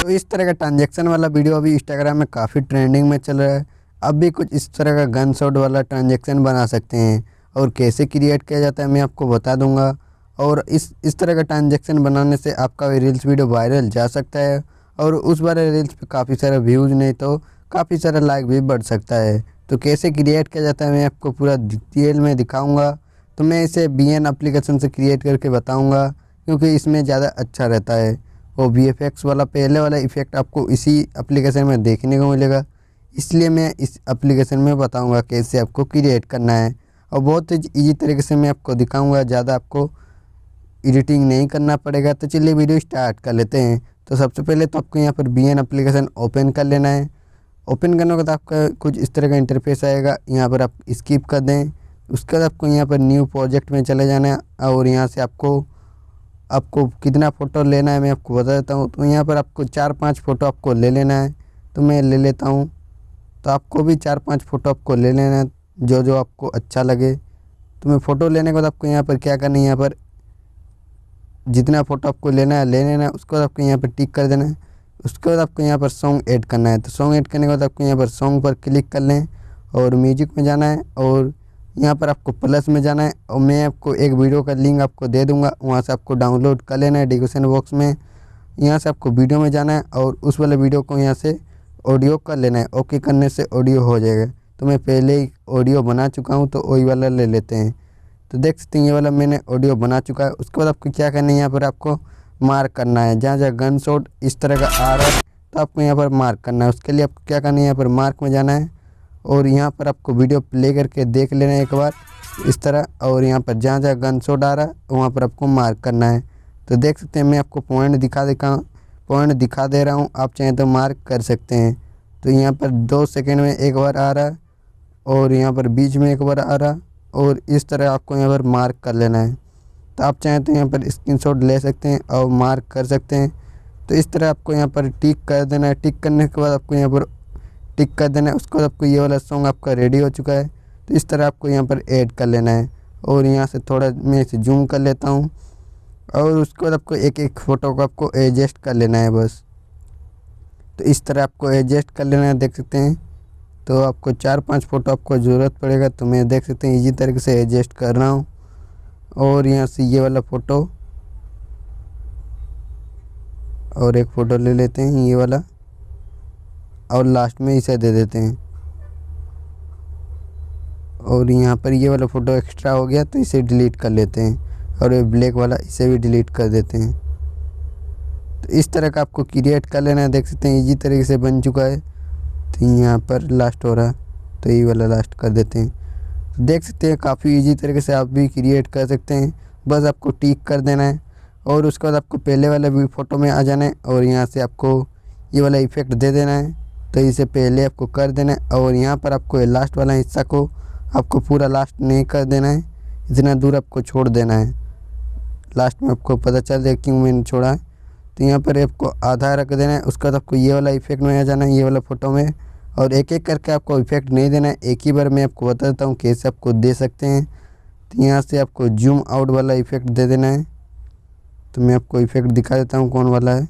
तो इस तरह का ट्रांजैक्शन वाला वीडियो अभी इंस्टाग्राम में काफ़ी ट्रेंडिंग में चल रहा है। अब भी कुछ इस तरह का गन शॉट वाला ट्रांजैक्शन बना सकते हैं और कैसे क्रिएट किया जाता है मैं आपको बता दूंगा। और इस तरह का ट्रांजैक्शन बनाने से आपका रील्स वीडियो वायरल जा सकता है और उस वाले रील्स पे काफ़ी सारा व्यूज़ नहीं तो काफ़ी सारा लाइक भी बढ़ सकता है। तो कैसे क्रिएट किया जाता है मैं आपको पूरा डिटेल में दिखाऊंगा। तो मैं इसे BN एप्लीकेशन से क्रिएट करके बताऊंगा क्योंकि इसमें ज़्यादा अच्छा रहता है। वो VFX वाला पहले वाला इफ़ेक्ट आपको इसी एप्लीकेशन में देखने को मिलेगा, इसलिए मैं इस एप्लीकेशन में बताऊंगा कैसे आपको क्रिएट करना है और बहुत ही ईजी तरीके से मैं आपको दिखाऊंगा। ज़्यादा आपको एडिटिंग नहीं करना पड़ेगा। तो चलिए वीडियो स्टार्ट कर लेते हैं। तो सबसे पहले तो आपको यहाँ पर BN एप्लीकेशन ओपन कर लेना है। ओपन करने के बाद आपका कुछ इस तरह का इंटरफेस आएगा, यहाँ पर आप स्किप कर दें। उसके बाद आपको यहाँ पर न्यू प्रोजेक्ट में चले जाना है और यहाँ से आपको कितना फ़ोटो लेना है मैं आपको बता देता हूँ। तो यहाँ पर आपको 4-5 फ़ोटो आपको ले लेना है, तो मैं ले लेता हूँ। तो आपको भी 4-5 फ़ोटो आपको ले लेना है जो आपको अच्छा लगे। तो मैं फ़ोटो लेने के बाद आपको यहाँ पर क्या करना है, यहाँ पर जितना फ़ोटो आपको लेना है ले लेना है। उसके बाद आपको यहाँ पर टिक कर देना है। उसके बाद आपको यहाँ पर सॉन्ग ऐड करना है। तो सॉन्ग ऐड करने के बाद आपको यहाँ पर सॉन्ग पर क्लिक कर लें और म्यूजिक में जाना है और यहाँ पर आपको प्लस में जाना है और मैं आपको एक वीडियो का लिंक आपको दे दूँगा, वहाँ से आपको डाउनलोड कर लेना है डिस्क्रिप्शन बॉक्स में। यहाँ से आपको वीडियो में जाना है और उस वाले वीडियो को यहाँ से ऑडियो कर लेना है। ओके करने से ऑडियो हो जाएगा। तो मैं पहले ही ऑडियो बना चुका हूँ तो वही वाला ले लेते हैं। तो देख सकते हैं ये वाला मैंने ऑडियो बना चुका है। उसके बाद आपको क्या करना है, यहाँ पर आपको मार्क करना है। जहाँ जहाँ गन शॉट इस तरह का आ रहा है तो आपको यहाँ पर मार्क करना है। उसके लिए आपको क्या करना है, यहाँ पर मार्क में जाना है और यहाँ पर आपको वीडियो प्ले करके देख लेना है एक बार इस तरह। और यहाँ पर जहाँ जहाँ गन शॉट आ रहा है वहाँ पर आपको मार्क करना है। तो देख सकते हैं मैं आपको पॉइंट दिखा दे रहा हूँ, आप चाहें तो मार्क कर सकते हैं। तो यहाँ पर 2 सेकेंड में एक बार आ रहा है और यहाँ पर बीच में एक बार आ रहा है और इस तरह आपको यहाँ पर मार्क कर लेना है। तो आप चाहें तो यहाँ पर स्क्रीनशॉट ले सकते हैं और मार्क कर सकते हैं। तो इस तरह आपको यहाँ पर टिक कर देना है। टिक करने के बाद आपको यहाँ पर टिक कर देना है। उसके बाद आपको ये वाला सॉन्ग आपका रेडी हो चुका है। तो इस तरह आपको यहाँ पर ऐड कर लेना है और यहाँ से थोड़ा मैं इसे जूम कर लेता हूँ और उसके बाद आपको एक फ़ोटो को आपको एडजस्ट कर लेना है बस। तो इस तरह आपको एडजस्ट कर लेना है, देख सकते हैं। तो आपको 4-5 फ़ोटो आपको ज़रूरत पड़ेगा, तो मैं देख सकते हैं ईजी तरीके से एडजस्ट कर रहा हूँ। और यहाँ से ये वाला फ़ोटो और एक फ़ोटो ले लेते हैं ये वाला और लास्ट में इसे दे देते हैं। और यहाँ पर ये वाला फ़ोटो एक्स्ट्रा हो गया तो इसे डिलीट कर लेते हैं और ये ब्लैक वाला इसे भी डिलीट कर देते हैं। तो इस तरह का आपको क्रिएट कर लेना है। देख सकते हैं इजी तरीके से बन चुका है। तो यहाँ पर लास्ट हो रहा है तो ये वाला लास्ट कर देते हैं। तो देख सकते हैं काफ़ी इजी तरीके से आप भी क्रिएट कर सकते हैं। बस आपको टिक कर देना है और उसके बाद आपको पहले वाला भी फ़ोटो में आ जाना है और यहाँ से आपको ये वाला इफ़ेक्ट दे देना है। तो इसे पहले आपको कर देना है और यहाँ पर आपको लास्ट वाला हिस्सा को आपको पूरा लास्ट नहीं कर देना है, इतना दूर आपको छोड़ देना है। लास्ट में आपको पता चल जाए क्यों मैंने छोड़ा है। तो यहाँ पर आपको आधा रख देना है। उसके बाद आपको ये वाला इफ़ेक्ट में आ जाना है ये वाला फ़ोटो में और एक एक करके आपको इफ़ेक्ट नहीं देना है, एक ही बार मैं आपको बता देता हूँ कैसे आपको दे सकते हैं। तो यहाँ से आपको जूम आउट वाला इफ़ेक्ट दे देना है। तो मैं आपको इफ़ेक्ट दिखा देता हूँ कौन वाला है।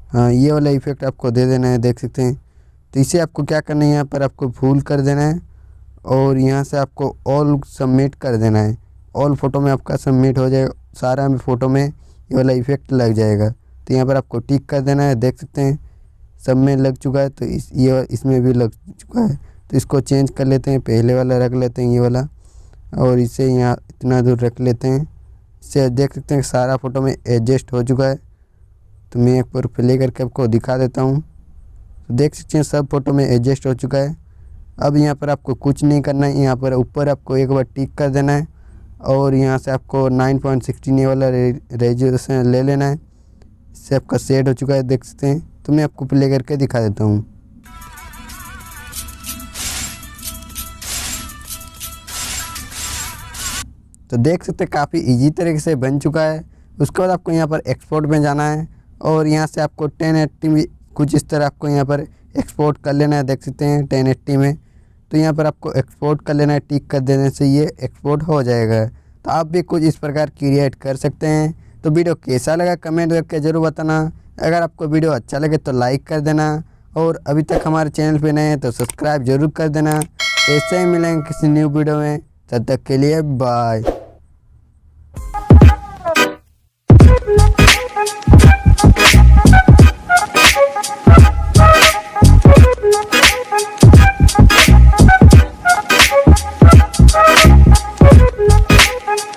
हाँ, ये वाला इफ़ेक्ट आपको दे देना है, देख सकते हैं। तो इसे आपको क्या करना है, यहाँ पर आपको फुल कर देना है और यहाँ से आपको ऑल सबमिट कर देना है। ऑल फ़ोटो में आपका सबमिट हो जाएगा, सारा में फ़ोटो में ये वाला इफ़ेक्ट लग जाएगा। तो यहाँ पर आपको टिक कर देना है, देख सकते हैं सब में लग चुका है। तो इसमें भी लग चुका है। तो इसको चेंज कर लेते हैं, पहले वाला रख लेते हैं ये वाला और इसे यहाँ इतना दूर रख लेते हैं। इससे देख सकते हैं सारा फ़ोटो में एडजस्ट हो चुका है। तो मैं एक बार प्ले करके आपको दिखा देता हूँ। तो देख सकते हैं सब फ़ोटो में एडजस्ट हो चुका है। अब यहाँ पर आपको कुछ नहीं करना है, यहाँ पर ऊपर आपको एक बार टिक कर देना है और यहाँ से आपको 9.16 वाला रेजोल्यूशन ले लेना है। इससे आपका सेट हो चुका है, देख सकते हैं। तो मैं आपको प्ले करके दिखा देता हूँ। तो देख सकते हैं काफ़ी इजी तरीके से बन चुका है। उसके बाद आपको यहाँ पर एक्सपोर्ट में जाना है और यहाँ से आपको 1080 में कुछ इस तरह आपको यहाँ पर एक्सपोर्ट कर लेना है, देख सकते हैं 1080 में। तो यहाँ पर आपको एक्सपोर्ट कर लेना है, टिक कर देने से ये एक्सपोर्ट हो जाएगा। तो आप भी कुछ इस प्रकार क्रिएट कर सकते हैं। तो वीडियो कैसा लगा कमेंट करके ज़रूर बताना। अगर आपको वीडियो अच्छा लगे तो लाइक कर देना और अभी तक हमारे चैनल पे नए हैं तो सब्सक्राइब जरूर कर देना। ऐसे ही मिलेंगे किसी न्यू वीडियो में, तब तक के लिए बाय।